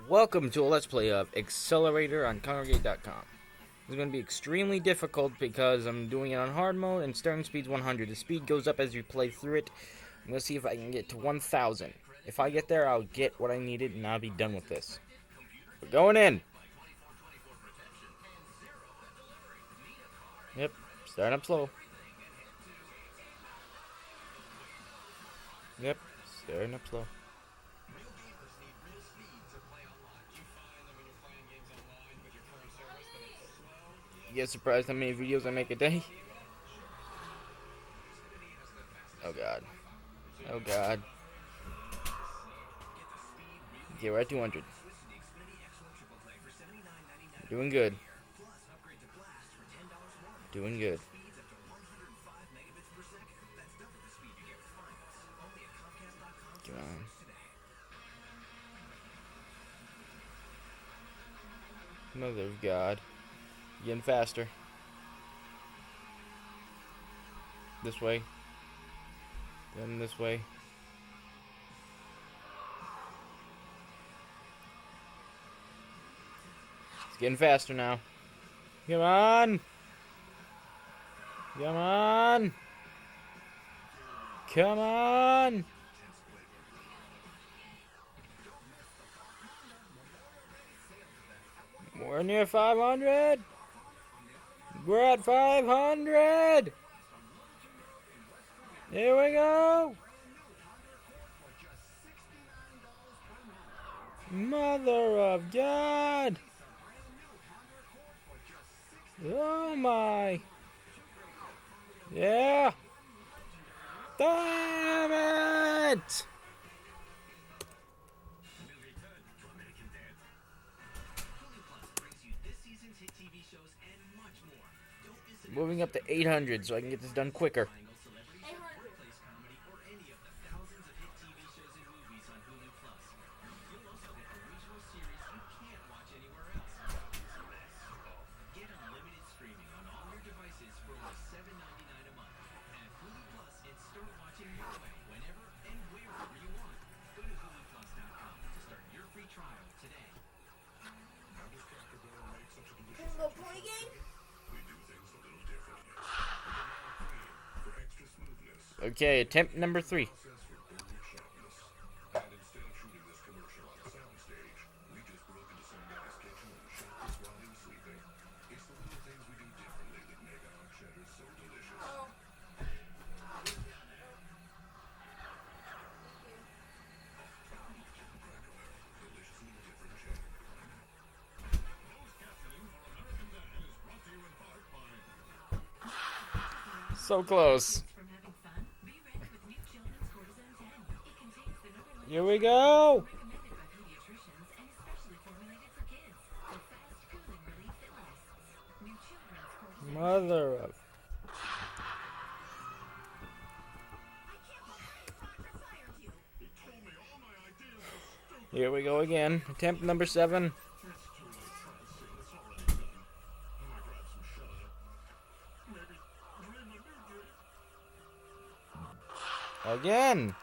Welcome to a Let's Play of Accelerator on Congregate.com. It's going to be extremely difficult because I'm doing it on hard mode and starting speed's 100. The speed goes up as you play through it. I'm going to see if I can get to 1,000. If I get there, I'll get what I needed and I'll be done with this. We're going in. Yep, starting up slow. Yep, starting up slow. You get surprised how many videos I make a day? Oh god. Oh god. Okay, we're at 200. Doing good. Doing good. Come on. Mother of God. Getting faster. This way. Then this way. It's getting faster now. Come on! Come on! Come on! We're near 500! We're at 500! Here we go! Mother of God! Oh my! Yeah! Damn it! Moving up to 800 so I can get this done quicker. Okay, attempt number 3. So close. Here we go. Mother of... Here we go again. Attempt number 7. Again.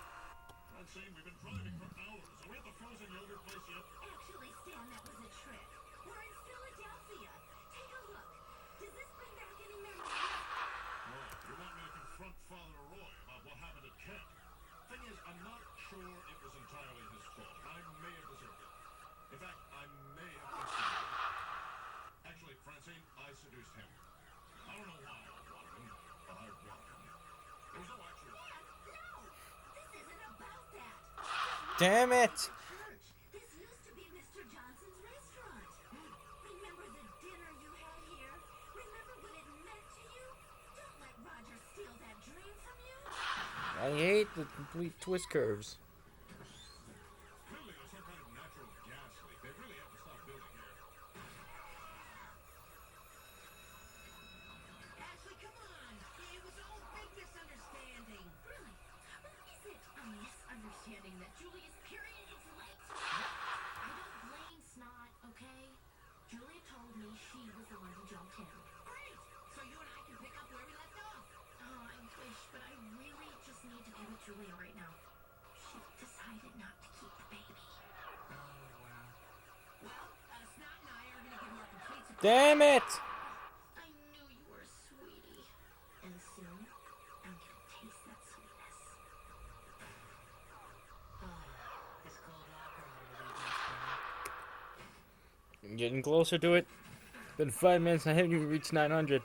Damn it! This used to be Mr. Johnson's restaurant. Remember the dinner you had here? Remember what it meant to you? Don't let Roger steal that dream from you. I hate the complete twist curves. Clearly, there's some kind of natural gas leak. They really have to stop building here. Ashley, come on. It was all big misunderstanding. Really? Is it a misunderstanding that Julia's period is late? I don't blame Snot, okay? Julia told me she was the one who jumped him. Great! So you and I can pick up where we left off. Oh, I wish, but I really just need to be with Julia right now. She Damn it! I knew you were a sweetie. And soon, I'm gonna taste that sweetness. This cold alcohol really I'm getting closer to it. It's been 5 minutes and I haven't even reached 900.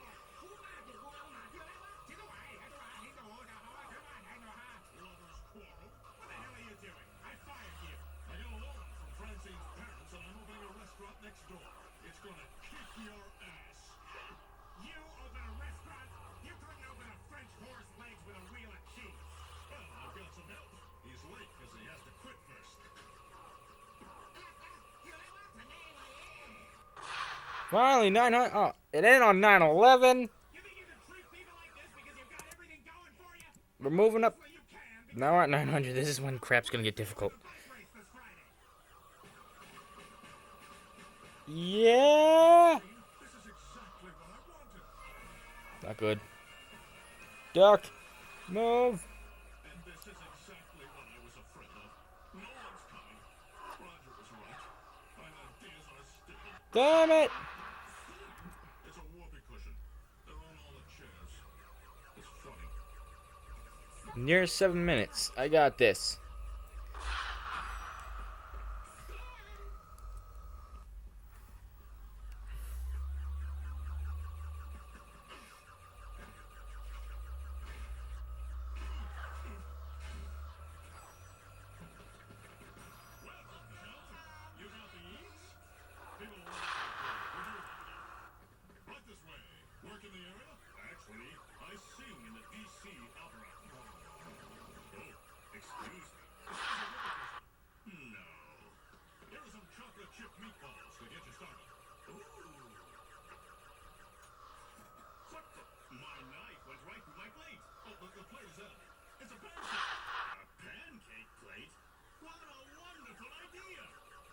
Finally, 900. Oh, it ain't on 911. We're moving up. Now we're at 900. This is when crap's gonna get difficult. Yeah. Not good. Duck. Move. And this is exactly what I was afraid of. No one's coming. Roger was right. My ideas are stupid. Damn it. It's a whoopee cushion. They're on all the chairs. It's funny. Near 7 minutes. I got this. You got the eats? People want to go. Right this way. Work in the area? Actually, I sing in the DC opera. Oh, excuse me. No. Here are some chocolate chip meatballs to get you started. Ooh. What the? My knife went right through my plate. Oh, the plate is out. It's a pancake. A pancake plate? What a wonderful idea!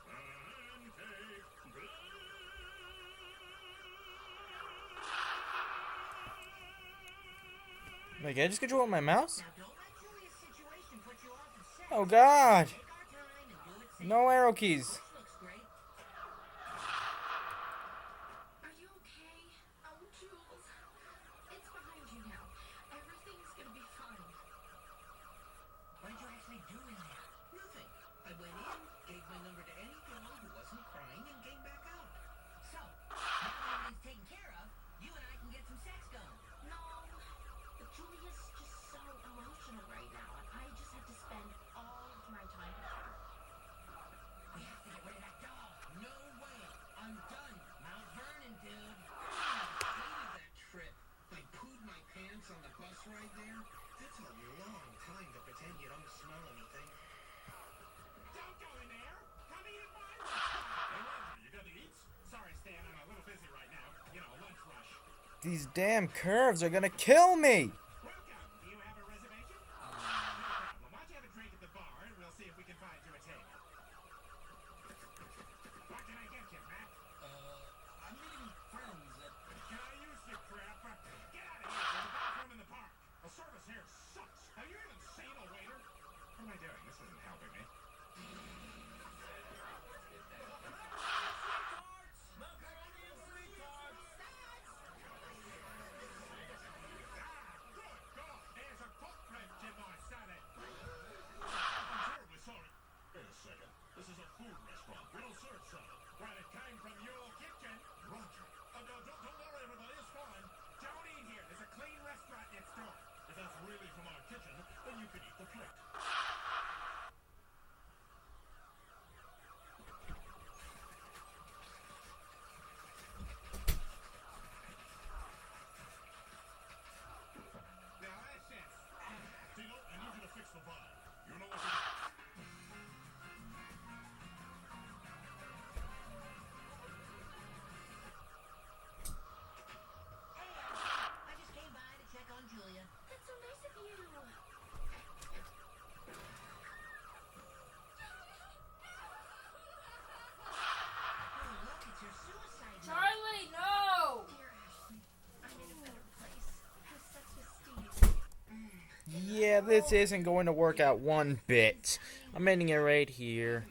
Pancake plate. Wait, can I just control my mouse? Now, don't let Julia's situation put you off of sex. Oh God. Take our time and do it safe. No arrow keys. This looks great. Are you okay? Oh, Jules. It's behind you now. Everything's gonna be fine. What did you actually do in there? Nothing. I went in, gave my number to any girl who wasn't crying, and came back out. So, now that everything's taken care of, you and I can get some sex going. No, but Julia's just so emotional right now, and I just have to spend all of my time with her. We have to get rid of that doll. No way. I'm done. Mount Vernon, dude. I hated that trip. I pooed my pants on the bus ride there. That's a long time to pretend you don't smell anything. Don't go in there! Come eat at my restaurant! Hey, Roger, you got the eats? Sorry, Stan, I'm a little busy right now. You know, lunch rush. These damn curves are gonna kill me. Welcome. Do you have a reservation? No problem. Why don't you have a drink at the bar, and we'll see if we can find you a table. What can I get you, Matt? I'm meeting friends at... Can I use your crap? Get out of here. There's a bathroom in the park. The service here sucks. Have you even seen a waiter? What am I doing? This isn't helping me. Good God, there's a footprint in my salad. I'm terribly sorry. Wait a second. This is a food restaurant. We don't serve salad. Well, it came from your kitchen. Roger. No, don't worry, everybody. It's fine. Don't eat here. There's a clean restaurant next door. If that's really from our kitchen, then you can eat the plate. Now, that's it. Tino, I need you to fix the bar. You know what to do. I just came by to check on Julia. That's so nice of you. Oh, look, it's your suicide note. Charlie, no! Dear Ashley, I'm in a better place. Have sex with Steve. Yeah, this isn't going to work out one bit. I'm ending it right here.